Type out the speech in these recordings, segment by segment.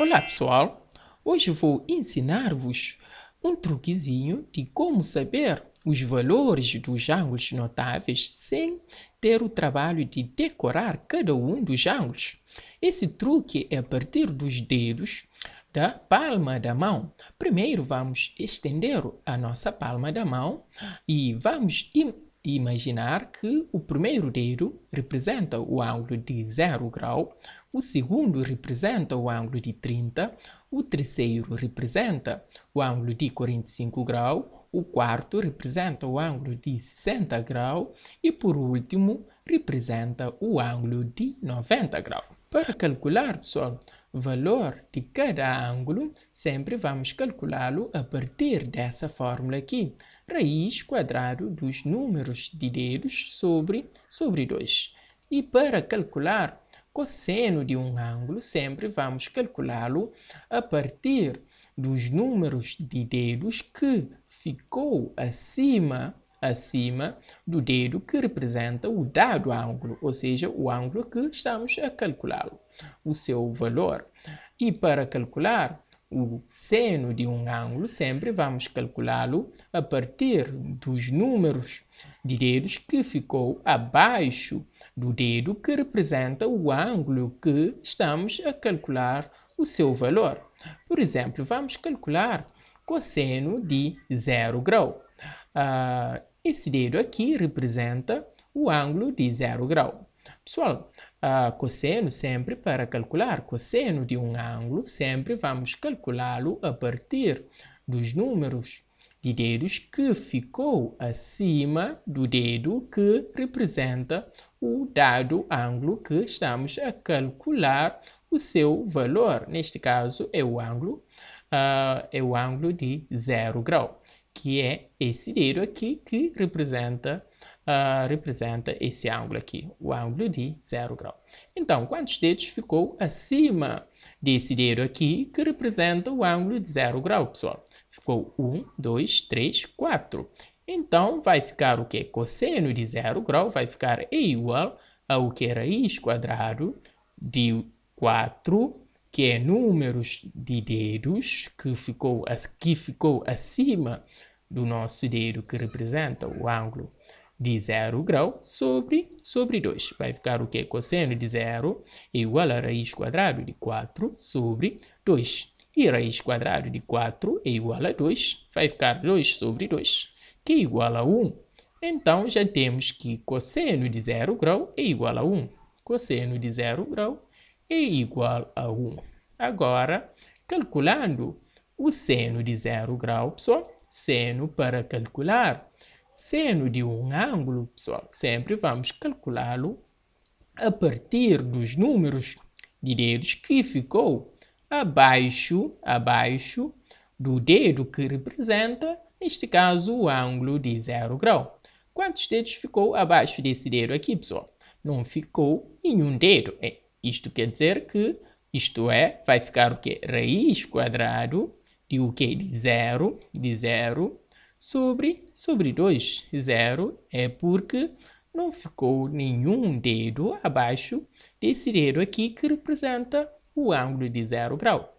Olá pessoal, hoje vou ensinar-vos um truquezinho de como saber os valores dos ângulos notáveis sem ter o trabalho de decorar cada um dos ângulos. Esse truque é a partir dos dedos da palma da mão. Primeiro vamos estender a nossa palma da mão e vamos imaginar que o primeiro dedo representa o ângulo de 0 grau, o segundo representa o ângulo de 30, o terceiro representa o ângulo de 45 graus, o quarto representa o ângulo de 60 graus e, por último, representa o ângulo de 90 graus. Para calcular, pessoal, o valor de cada ângulo, sempre vamos calculá-lo a partir dessa fórmula aqui. Raiz quadrado dos números de dedos sobre 2. E para calcular cosseno de um ângulo, sempre vamos calculá-lo a partir dos números de dedos que ficou acima do dedo que representa o dado ângulo, ou seja, o ângulo que estamos a calculá-lo, o seu valor. E para calcular o seno de um ângulo, sempre vamos calculá-lo a partir dos números de dedos que ficou abaixo do dedo que representa o ângulo que estamos a calcular o seu valor. Por exemplo, vamos calcular cosseno de 0 grau. Esse dedo aqui representa o ângulo de 0 grau. Pessoal, cosseno, sempre para calcular cosseno de um ângulo, sempre vamos calculá-lo a partir dos números de dedos que ficou acima do dedo que representa o dado ângulo que estamos a calcular o seu valor. Neste caso, é o ângulo de 0 grau, que é esse dedo aqui que representa esse ângulo aqui, o ângulo de 0 grau. Então, quantos dedos ficou acima desse dedo aqui que representa o ângulo de 0 grau, pessoal? Ficou 1, 2, 3, 4. Então, vai ficar o que? Cosseno de 0 grau vai ficar igual ao que? Raiz quadrado de 4, que é números de dedos que ficou acima do nosso dedo que representa o ângulo de 0 grau sobre 2. Vai ficar o que? Cosseno de 0 é igual a raiz quadrado de 4 sobre 2. E raiz quadrado de 4 é igual a 2. Vai ficar 2 sobre 2, que é igual a 1. Então, já temos que cosseno de 0 grau é igual a 1. Cosseno de 0 grau é igual a 1. Agora, calculando o seno de 0 grau, pessoal, seno para calcular seno de um ângulo, pessoal, sempre vamos calculá-lo a partir dos números de dedos que ficou abaixo do dedo que representa, neste caso, o ângulo de 0 grau. Quantos dedos ficou abaixo desse dedo aqui, pessoal? Não ficou nenhum dedo. Isto quer dizer que, vai ficar o quê? Raiz quadrado de o quê? De 0 sobre 2. 0 é porque não ficou nenhum dedo abaixo desse dedo aqui que representa o ângulo de 0 grau.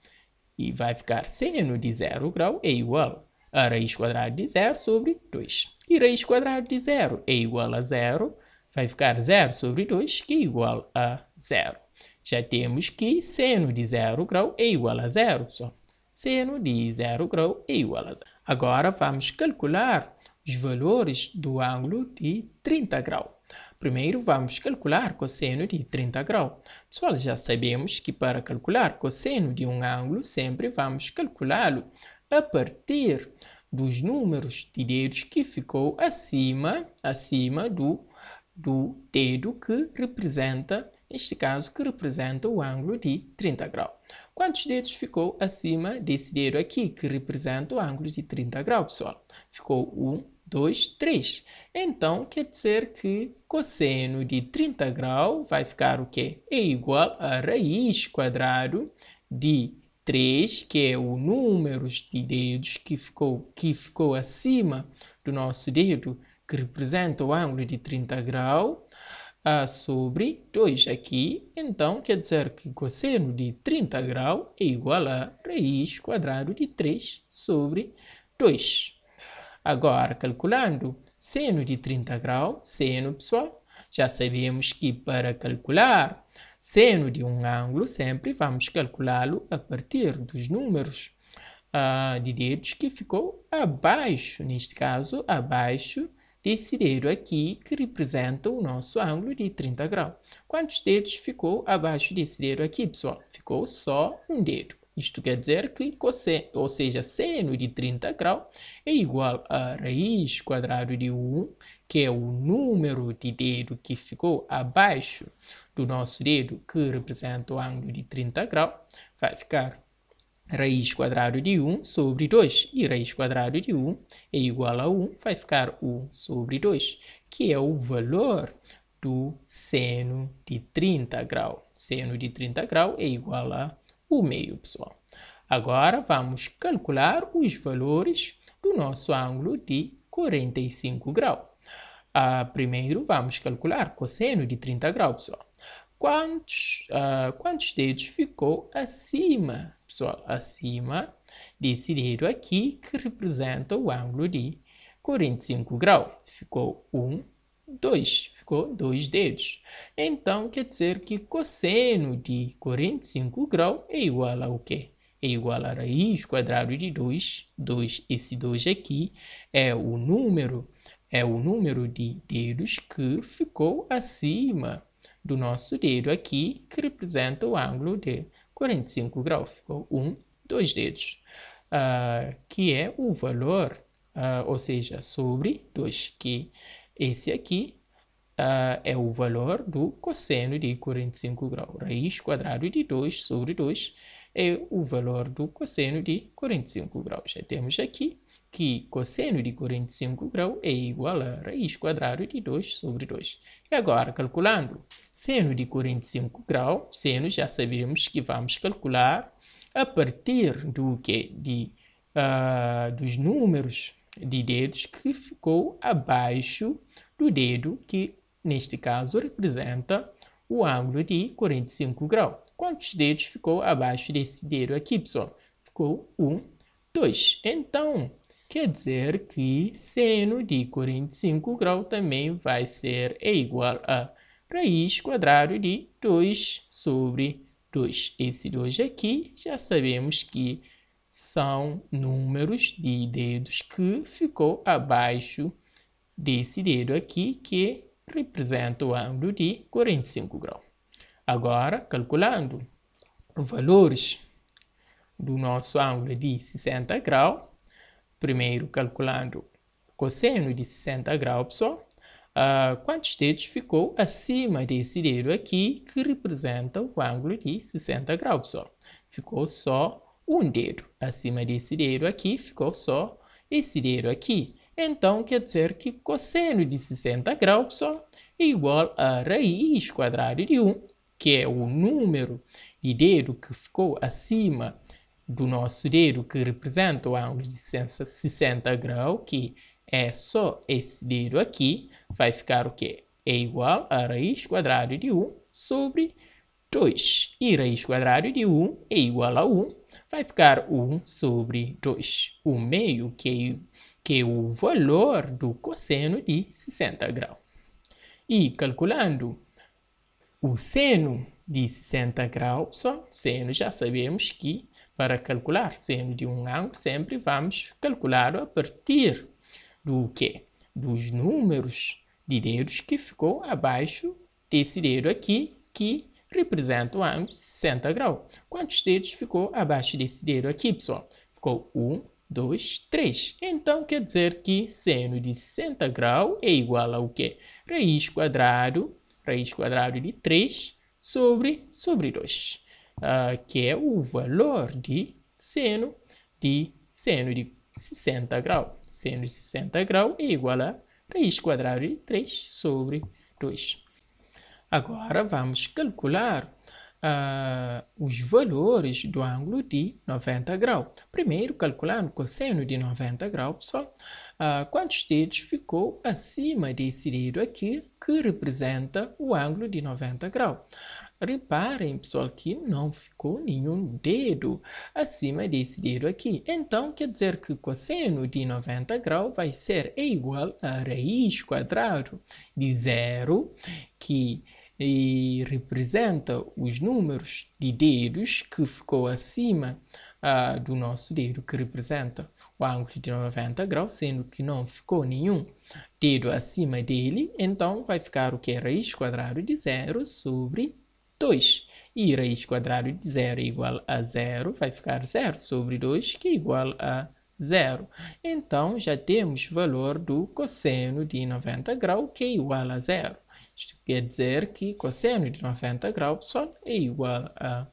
E vai ficar seno de 0 grau é igual a raiz quadrada de 0 sobre 2. E raiz quadrada de 0 é igual a 0. Vai ficar 0 sobre 2, que é igual a 0. Já temos que seno de 0 grau é igual a 0, pessoal. Seno de 0 grau é igual a 0. Agora vamos calcular os valores do ângulo de 30 graus. Primeiro vamos calcular cosseno de 30 graus. Pessoal, já sabemos que para calcular cosseno de um ângulo, sempre vamos calculá-lo a partir dos números de dedos que ficou acima do dedo que representa, neste caso, que representa o ângulo de 30 graus. Quantos dedos ficou acima desse dedo aqui, que representa o ângulo de 30 graus, pessoal? Ficou 1, 2, 3. Então, quer dizer que cosseno de 30 graus vai ficar o quê? É igual a raiz quadrado de 3, que é o número de dedos que ficou acima do nosso dedo, que representa o ângulo de 30 graus, sobre 2 aqui, então quer dizer que cosseno de 30 graus é igual a raiz quadrada de 3 sobre 2. Agora, calculando seno de 30 graus, seno, pessoal, já sabemos que para calcular seno de um ângulo, sempre vamos calculá-lo a partir dos números de dedos que ficou abaixo, neste caso, abaixo desse dedo aqui, que representa o nosso ângulo de 30 graus. Quantos dedos ficou abaixo desse dedo aqui, pessoal? Ficou só um dedo. Isto quer dizer que cosseno, ou seja, seno de 30 graus é igual a raiz quadrada de 1, que é o número de dedo que ficou abaixo do nosso dedo, que representa o ângulo de 30 graus. Vai ficar raiz quadrada de 1 sobre 2. E raiz quadrada de 1 é igual a 1, vai ficar 1 sobre 2, que é o valor do seno de 30 graus. Seno de 30 graus é igual a 1/2, pessoal. Agora vamos calcular os valores do nosso ângulo de 45 graus. Primeiro vamos calcular cosseno de 30 graus, pessoal. Quantos dedos ficou acima, pessoal? Acima desse dedo aqui, que representa o ângulo de 45 graus. Ficou 1, 2. Ficou 2 dedos. Então, quer dizer que cosseno de 45 graus é igual a o quê? É igual a raiz quadrada de 2. Esse 2 aqui é o número de dedos que ficou acima do nosso dedo aqui, que representa o ângulo de 45 graus. Ficou 1, 2 dedos, que é o valor, ou seja, sobre 2, que esse aqui é o valor do cosseno de 45 graus. Raiz quadrada de 2 sobre 2 é o valor do cosseno de 45 graus. Já temos aqui que cosseno de 45 graus é igual a raiz quadrada de 2 sobre 2. E agora, calculando seno de 45 graus, seno já sabemos que vamos calcular a partir do que? Dos números de dedos que ficou abaixo do dedo, que neste caso representa o ângulo de 45 graus. Quantos dedos ficou abaixo desse dedo aqui, pessoal? Ficou 1, 2. Então, quer dizer que seno de 45 graus também vai ser igual a raiz quadrada de 2 sobre 2. Esse 2 aqui já sabemos que são números de dedos que ficou abaixo desse dedo aqui, que representa o ângulo de 45 graus. Agora, calculando os valores do nosso ângulo de 60 graus, primeiro calculando cosseno de 60 graus, pessoal, quantos dedos ficou acima desse dedo aqui, que representa o ângulo de 60 graus, pessoal? Ficou só um dedo. Acima desse dedo aqui, ficou só esse dedo aqui. Então, quer dizer que cosseno de 60 graus, pessoal, é igual a raiz quadrada de 1, que é o número de dedo que ficou acima do nosso dedo, que representa o ângulo de 60 graus, que é só esse dedo aqui, vai ficar o quê? É igual a raiz quadrada de 1 sobre 2. E raiz quadrada de 1 é igual a 1, vai ficar 1 sobre 2. 1/2, que é o valor do cosseno de 60 graus. E calculando o seno de 60 graus, seno já sabemos que para calcular seno de um ângulo sempre vamos calcular a partir do quê? Dos números de dedos que ficou abaixo desse dedo aqui, que representa o ângulo de 60 graus. Quantos dedos ficou abaixo desse dedo aqui, pessoal? Ficou 1, 2, 3. Então, quer dizer que seno de 60 graus é igual ao quê? Raiz quadrada de 3 sobre 2, que é o valor de seno de 60 graus. Seno de 60 graus é igual a raiz quadrada de 3 sobre 2. Agora vamos calcular os valores do ângulo de 90 graus. Primeiro, calculando o cosseno de 90 graus, pessoal, quantos dedos ficou acima desse dedo aqui, que representa o ângulo de 90 graus. Reparem, pessoal, que não ficou nenhum dedo acima desse dedo aqui. Então, quer dizer que o cosseno de 90 graus vai ser igual a raiz quadrada de zero, que representa os números de dedos que ficou acima do nosso dedo, que representa o ângulo de 90 graus, sendo que não ficou nenhum dedo acima dele. Então, vai ficar o que? Raiz quadrada de zero sobre 2. E raiz quadrada de zero é igual a zero, vai ficar zero sobre 2, que é igual a zero. Então, já temos o valor do cosseno de 90 graus, que é igual a zero. Isto quer dizer que cosseno de 90 graus, pessoal, é igual a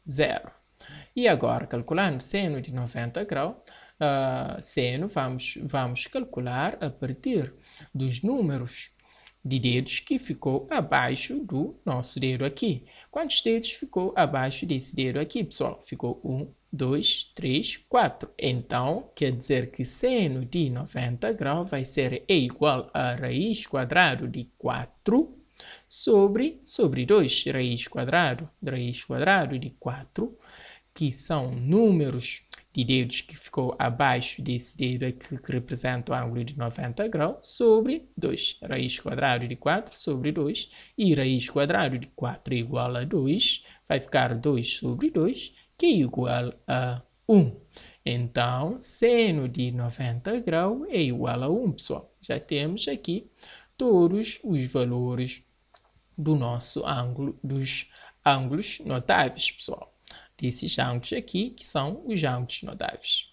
zero. E agora, calculando seno de 90 graus, seno vamos calcular a partir dos números de dedos que ficou abaixo do nosso dedo aqui. Quantos dedos ficou abaixo desse dedo aqui, pessoal? Ficou 1, 2, 3, 4. Então, quer dizer que seno de 90 graus vai ser igual a raiz quadrada de 4 sobre 2. Raiz quadrada de 4, que são números de dedos que ficou abaixo desse dedo aqui, que representa o ângulo de 90 graus, sobre 2. Raiz quadrada de 4 sobre 2. E raiz quadrada de 4 é igual a 2. Vai ficar 2 sobre 2, que é igual a 1. Então, seno de 90 graus é igual a 1, pessoal. Já temos aqui todos os valores do nosso ângulo, dos ângulos notáveis, pessoal. Desses ângulos aqui, que são os ângulos notáveis.